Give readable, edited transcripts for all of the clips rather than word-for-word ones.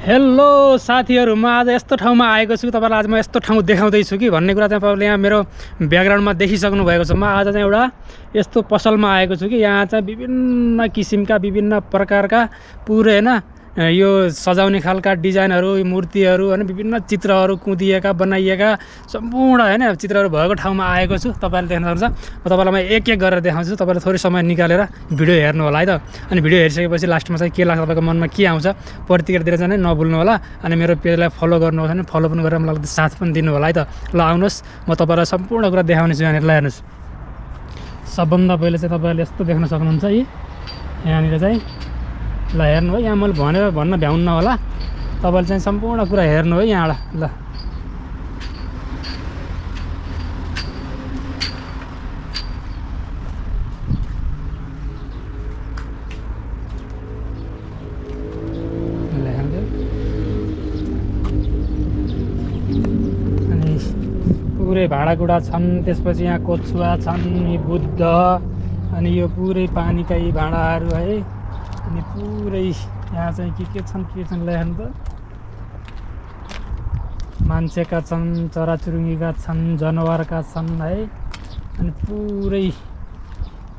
Hello साथीहरु, म आज यस्तो ठाउँमा आएको छु। तपाईलाई आज म यस्तो ठाउँ देखाउँदैछु कि भन्ने कुरा चाहिँ तपाईले यहाँ मेरो ब्याकग्राउन्डमा देखिसक्नु भएको छ। म आज चाहिँ एउटा यस्तो पसलमा आएको छु कि यहाँ चाहिँ विभिन्न किसिमका विभिन्न प्रकारका पुरै हैन यो सजाउने खालका डिजाइनहरु, मूर्तिहरु हैन विभिन्न चित्रहरु कुदिएका बनाइएका सम्पूर्ण हैन चित्रहरु भएको ठाउँमा आएको छु। तपाईले देख्न सक्नुहुन्छ। म तपाईलाई म एक एक गरेर देखाउँछु। तपाईले थोरै समय निकालेर भिडियो हेर्नु होला है त। अनि भिडियो हेरिसकेपछि लास्टमा चाहिँ के लाग्छ, तपाईको मनमा के आउँछ प्रतिक्रिया दिएर चाहिँ नभुल्नु होला। अनि मेरो पेजलाई फलो गर्नुहोस् भने फलो पनि गरेर मलाई साथ पनि दिनु होला है त। ल आउनुहोस्, म तपाईलाई सम्पूर्ण कुरा देखाउने छु। यहाँनिर ल हेर्नुहोस्। सबभन्दा पहिले चाहिँ तपाईले यस्तो देख्न सक्नुहुन्छ यहाँनिर चाहिँ ल हेर्नु है। यहाँ मैले भनेर भन्न भ्याउन्न होला, तपाईले चाहिँ सम्पूर्ण कुरा हेर्नु है यहाँबाट। ल अनि पुरै भाँडाकुँडा छन्, त्यसपछि यहाँ कोछुवा छन्, बुद्ध, अनि यो पुरै पानीका यी भाँडाहरू है। अनि पुरै यहाँ चाहिँ के छन् ल हेर्नु त। मान्छेका छन्, चराचुरुङ्गीका छन्, जनावरका छन् है। अनि पुरै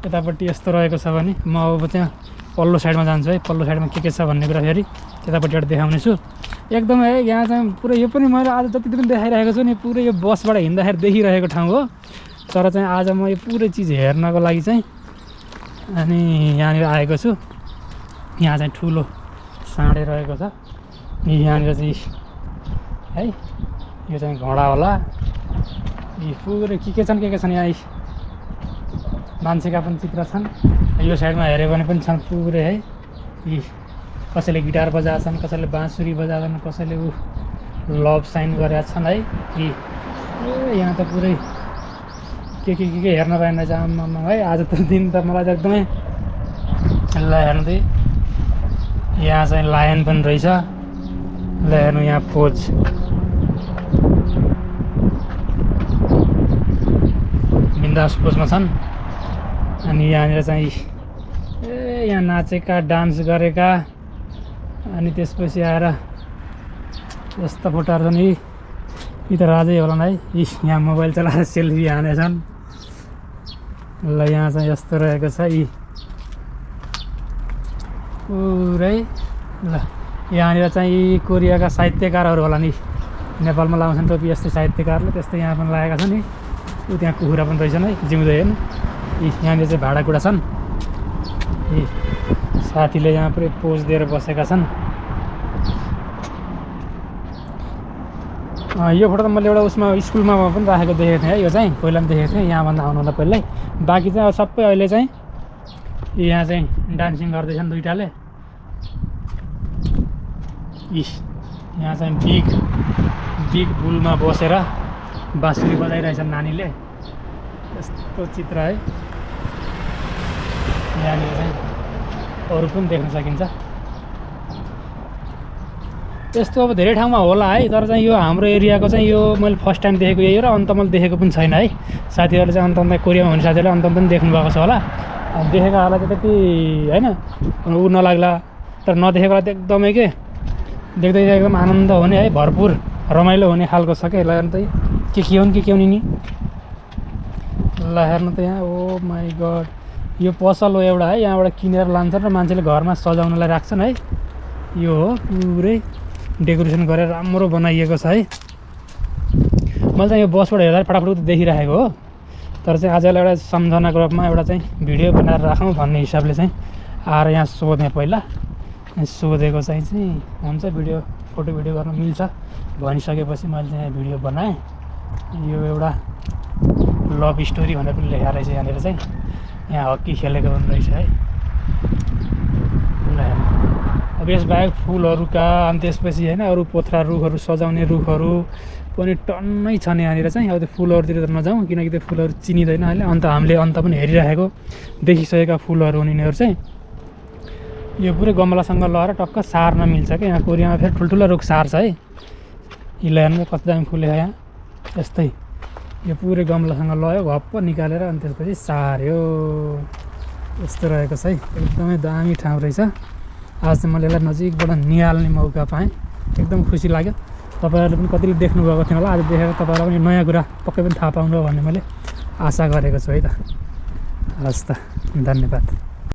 यतापट्टि यस्तो रहेको छ भने म अब चाहिँ पल्लो साइडमा जान्छु है। पल्लो साइडमा के छ भन्ने कुरा फेरि त्यतापट्टिबाट देखाउने छु। एकदमै है यहाँ चाहिँ पुरै यो पनि मैले आज जति पनि देखाइरहेको छु नि पुरै यो बसबाट हिँड्दाखेरि देखिरहेको ठाउँ हो। तर चाहिँ आज म यो पुरै चिज हेर्नको लागि चाहिँ अनि यहाँनिर आएको छु। यहाँ चाहिँ ठुलो साँडे रहेको छ। यहाँनिर चाहिँ है यो चाहिँ घोडा होला। यी पुरै के छन् यहाँ मान्छेका पनि चित्र छन्। यो साइडमा हेऱ्यो भने पनि छन् पुरै है। यी कसैले गिटार बजाएछन्, कसैले बाँसुरी बजाएछन्, कसैले लभ साइन गरेका छन् है। यी यहाँ त पुरै के हेर्न पाएन रहेछ आम्मामा है। आज त दिन त मलाई एकदमै ल हेर्नु त। यहाँ चाहिँ लायन पनि रहेछ। ल हेर्नु यहाँ पोज बिन्दास पोजमा छन्। अनि यहाँनिर चाहिँ यहाँ नाचेका, डान्स गरेका, अनि त्यसपछि आएर यस्ता फोटोहरू छन्। यी त राजै होलान् है। यहाँ मोबाइल चलाएर सेल्फी हानेछन्। ल यहाँ चाहिँ यस्तो रहेको छ यी पुरै। ल यहाँनिर चाहिँ कोरियाका साहित्यकारहरू होला नि, नेपालमा लाउँछन् टोपी यस्तै साहित्यकारले, त्यस्तै यहाँ पनि लागेका छन् नि। त्यहाँ कुखुरा पनि रहेछन् है जिउँदो हेर्नु। यहाँनिर चाहिँ भाँडाकुँडा छन्। यी साथीले यहाँ पुरै पोज दिएर बसेका छन्। यो फोटो त मैले एउटा उसमा स्कुलमा पनि राखेको देखेको थिएँ है। यो चाहिँ पहिला पनि देखेको थिएँ यहाँभन्दा आउनुभन्दा पहिल्यै। बाँकी चाहिँ अब सबै अहिले चाहिँ यहाँ चाहिँ डान्सिङ गर्दैछन् दुइटाले। यहाँ चाहिँ बिग बुलमा बसेर बाँसुरी बजाइरहेछन् नानीले। यस्तो चित्र है। यहाँनिर चाहिँ अरू पनि देख्न सकिन्छ। यस्तो अब धेरै ठाउँमा होला है। तर चाहिँ यो हाम्रो एरियाको चाहिँ यो मैले फर्स्ट टाइम देखेको यही हो र अन्त मैले देखेको पनि छैन है। साथीहरूले चाहिँ अन्त कोरियामा हुने साथीहरूले अन्त पनि देख्नु भएको छ होला। देखेकाहरूलाई चाहिँ त्यति होइन ऊ नलाग्ला, तर नदेखेकोलाई त एकदमै देख्दै एकदम आनन्द हुने है, भरपुर रमाइलो हुने खालको छ क्या। ल हेर्नु त के हुन् नि। ल हेर्नु त यहाँ ओ माई गड यो पसल हो एउटा है। यहाँबाट किनेर लान्छन् र मान्छेले घरमा सजाउनलाई राख्छन् है। यो हो पुरै डेकोरेसन गरेर राम्रो बनाइएको छ है। मैले चाहिँ यो बसबाट हेर्दा फटाफट देखिरहेको हो। तर चाहिँ आजलाई एउटा सम्झनाको रूपमा एउटा चाहिँ भिडियो बनाएर राखौँ भन्ने हिसाबले चाहिँ आएर यहाँ सोधेँ। पहिला सोधेको चाहिँ हुन्छ फोटो भिडियो गर्न मिल्छ भनिसकेपछि मैले चाहिँ भिडियो बनाएँ। यो एउटा लभ स्टोरी भनेर पनि लेखेको रहेछ यहाँनिर चाहिँ। यहाँ हक्की खेलेको पनि रहेछ है। अब यसबाहेक फुलहरूका अनि त्यसपछि होइन अरू पोथ्रा रुखहरू, सजाउने रुखहरू पनि टन्नै छन् यहाँनिर चाहिँ। अब त्यो फुलहरूतिर त नजाउँ किनकि त्यो फुलहरू चिनिँदैन अहिले। हामीले अन्त पनि हेरिरहेको देखिसकेका फुलहरू हुन् यिनीहरू चाहिँ। यो पुरै गमलासँग लगाएर टक्क सार्न मिल्छ क्या। यहाँ कोरियामा फेरि ठुल्ठुलो रुख सार्छ है। यी हेर्नु कति दामी फुलेको यहाँ यस्तै। यो पुरै गमलासँग लगायो घप्प निकालेर अनि त्यसपछि सार्यो। यस्तो रहेको छ है। एकदमै दामी ठाउँ रहेछ। आज चाहिँ मैले यसलाई नजिकबाट निहाल्ने मौका पाएँ। एकदम खुसी लाग्यो। तपाईँहरूले पनि कतिले देख्नुभएको थिएन होला, आज देखेर तपाईँहरूलाई पनि नयाँ कुरा पक्कै पनि थाहा पाउनु भन्ने मैले आशा गरेको छु है त। हस् त, धन्यवाद।